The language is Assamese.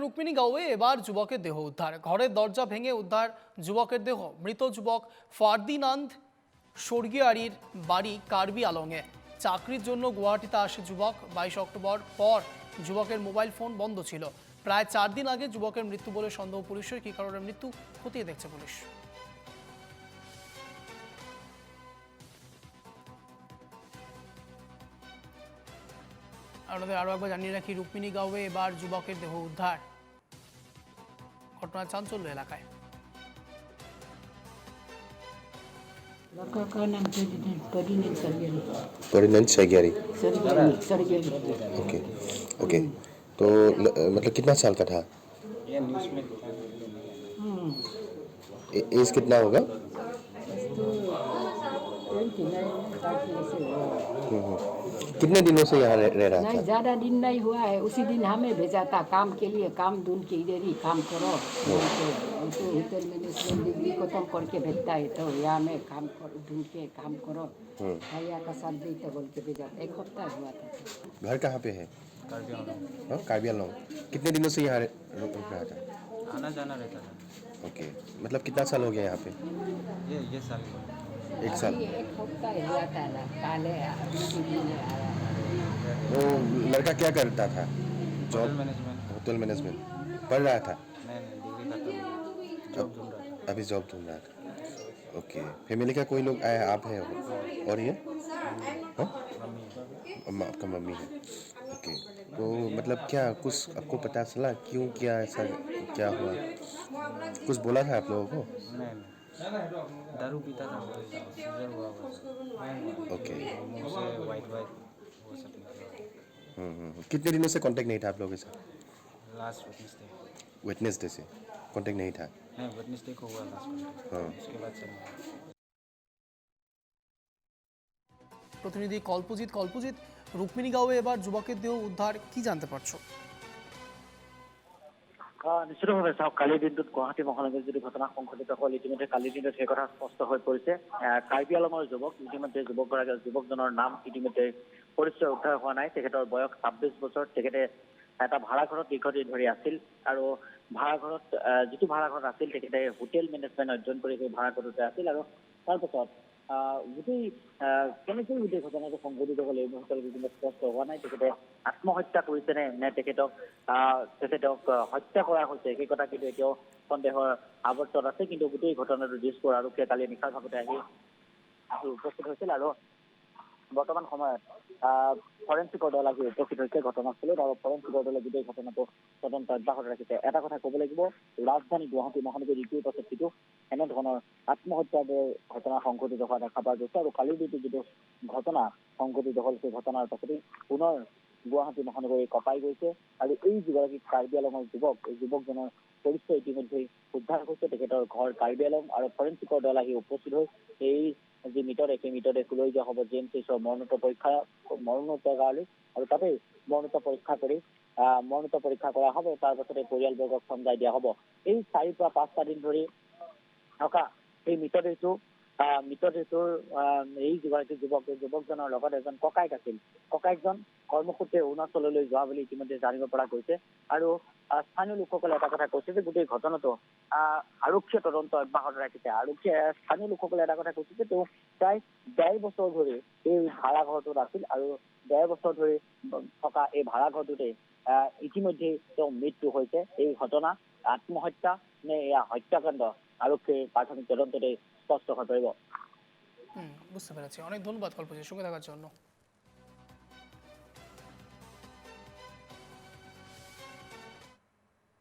রুক্মিণীগাঁওয়ে এবার যুবকের দেহ উদ্ধার। ঘরের দরজা ভেঙে উদ্ধার যুবকের দেহ। মৃত যুবক ফার্দিনান্দ স্বর্গীয়ারির বাড়ি কার্বি আলংয়ে। চাকরির জন্য গুয়াহাটিতে আসে যুবক। 22 অক্টোবর পর যুবকের মোবাইল ফোন বন্ধ ছিল। প্রায় 4 দিন আগে যুবকের মৃত্যু বলে সন্দেহ পুলিশের। কী কারণে মৃত্যু খতিয়ে দেখছে পুলিশ। আপনাদের আরও একবার জানিয়ে রাখি, রুক্মিণীগাঁওয়ে এবার যুবকের দেহ উদ্ধার। ঘটনার চাঞ্চল্য এলাকায়। फर्डिनेंद सरगियारी। Okay okay. तो मतलब कितना साल का था? ये न्यूज़ में एज कितना होगा? कितने दिनों से यहाँ रह रहा नहीं था? ज़्यादा दिन नहीं हुआ है। उसी दिन हमें भेजा था काम के लिए, काम ढूंढ के इधर ही काम करो। तो होटल मैनेजमेंट डिग्री खत्म करके भेजता है, तो यहाँ में काम करो, ढूंढ के काम करो। भैया का साथ दी तो बोल के भेजा। 1 हफ्ता हुआ था। घर कहाँ पे है? कार्बी कार्बी आंगन। कितने दिनों से यहाँ रुक रहा था? आना जाना रहता था। ओके, मतलब कितना साल हो गया यहाँ पे? ये साल 1 साल। अभी 1 हफ्ता हुआ था ना, काले उसी दिन आया। वो लड़का क्या करता था? Hotel management. होटल मैनेजमेंट पढ़ रहा था? नहीं डिग्री खत्म हो गया, जॉब ढूंढ रहा था। अभी जॉब ढूंढ रहा था। ओके, फैमिली का कोई लोग आया? आप है और ये हाँ? मम्मी आपका मम्मी है। ओके, तो मतलब क्या कुछ आपको पता चला क्यों किया ऐसा, क्या हुआ? कुछ बोला था आप लोगों को? नहीं दारू पीता था, सीजर हुआ हुआ था। ओके। मुंह से वाइट वो सब निकला। कितने दिनों से कांटेक्ट नहीं था आप लोगों के साथ? Last Wednesday. वेडनेसडे से कांटेक्ट नहीं था? नहीं वेडनेसडे को हुआ लास्ट कॉन्टैक्ट। हाँ। उसके बाद से नहीं। প্রতিনিধি কল্পজিৎ, রুক্মিণীগাঁওয়ে এবার যুবকের দেহ উদ্ধার, কি জানতে পারছো? নিশ্চিতভাৱে চাওক, কালিৰ দিনটোত গুৱাহাটী মহানগৰীত যদি ঘটনা সংঘটিত হ'ল, ইতিমধ্যে কালিৰ দিনটোত সেই কথা স্পষ্ট হৈ পৰিছে। কাৰ্বি আলঙৰ যুৱক, ইতিমধ্যে যুৱকজনৰ নাম ইতিমধ্যে পৰিচয় উদ্ধাৰ হোৱা নাই। তেখেতৰ বয়স 26 বছৰ। তেখেতে এটা ভাড়াঘৰত দীৰ্ঘদিন ধৰি আছিল আৰু ভাড়াঘৰত যিটো ভাড়াঘৰত আছিল, তেখেতে হোটেল মেনেজমেণ্ট অধ্যয়ন কৰি সেই ভাড়াঘৰতে আছিল। আৰু তাৰপাছত কেনেকৈ গোটেই ঘটনাটো সংঘটিত হ'ল এই মুহূৰ্তলৈকে কিন্তু স্পষ্ট হোৱা নাই। তেখেতে আত্মহত্যা কৰিছে নে তেখেতক হত্যা কৰা হৈছে, সেই কথা কিন্তু এতিয়াও সন্দেহৰ আৱৰ্তত আছে। কিন্তু গোটেই ঘটনাটো দিছপুৰ আৰক্ষীয়ে কালি নিশাৰ ভাগতে আহি উপস্থিত হৈছিল আৰু বৰ্তমান সময়ত ফৰেনচিকৰ দল আহি উপস্থিত হৈছে ঘটনাস্থলীত। আৰু ফৰেনচিকৰ দলে গোটেই ঘটনাটো তদন্ত অব্যাহত ৰাখিছে। এটা কথা ক'ব লাগিব, ৰাজধানী গুৱাহাটী মহানগৰীত ইটোৰ পাছত সিটো এনেধৰণৰ আত্মহত্যাৰ ঘটনা সংঘটিত হোৱা দেখা পোৱা গৈছে। আৰু কালিৰ দিনটো যিটো ঘটনা সংঘটিত হ'ল, সেই ঘটনাৰ পাছতেই পুনৰ গুৱাহাটী মহানগৰী কঁপাই গৈছে। আৰু এই যিগৰাকী কাৰ্বি আলঙৰ যুৱক, এই যুৱকজনৰ পৰিচয় ইতিমধ্যেই উদ্ধাৰ হৈছে। তেখেতৰ ঘৰ কাৰ্বি আলং আৰু ফৰেনচিকৰ দল আহি উপস্থিত হৈ এই যি মৃতদেহ, সেই মৃতদেহ লৈ যোৱা হ'ব GMCHৰ মৰণোত্তৰগাৰলৈ। আৰু তাতেই মৰণোত্তৰ পৰীক্ষা কৰা হ'ব। তাৰ পাছতে পৰিয়ালবৰ্গক চমজাই দিয়া হ'ব। এই 4 পৰা 5টা দিন ধৰি থকা এই মৃতদেহটোৰ এই যিগৰাকী যুৱকজনৰ লগত এজন ককায়েক আছিল। ককায়েকজন কৰ্মসূত্ৰে অৰুণাচললৈ যোৱা বুলি ইতিমধ্যে জানিব পৰা গৈছে। আৰু স্থানীয় লোকসকলে এটা কথা কৈছে যে গোটেই ঘটনাটো আৰক্ষীয়ে তদন্ত অব্যাহত ৰাখিছে। স্থানীয় লোকসকলে এটা কথা কৈছে যে তেওঁ প্ৰায় 1.5 বছৰ ধৰি এই ভাড়াঘৰটোত আছিল আৰু 1.5 বছৰ ধৰি থকা এই ভাড়াঘৰটোতে ইতিমধ্যে তেওঁ মৃত্যু হৈছে। এই ঘটনা আত্মহত্যা নে এয়া হত্যাকাণ্ড, আৰক্ষীৰ প্ৰাথমিক তদন্ততে স্পষ্ট হৈ পৰিব। বুঝতে পেৰেছি। অনেক ধন্যবাদ কল্পজিৎ সঙ্গে থাকাৰ জন্য।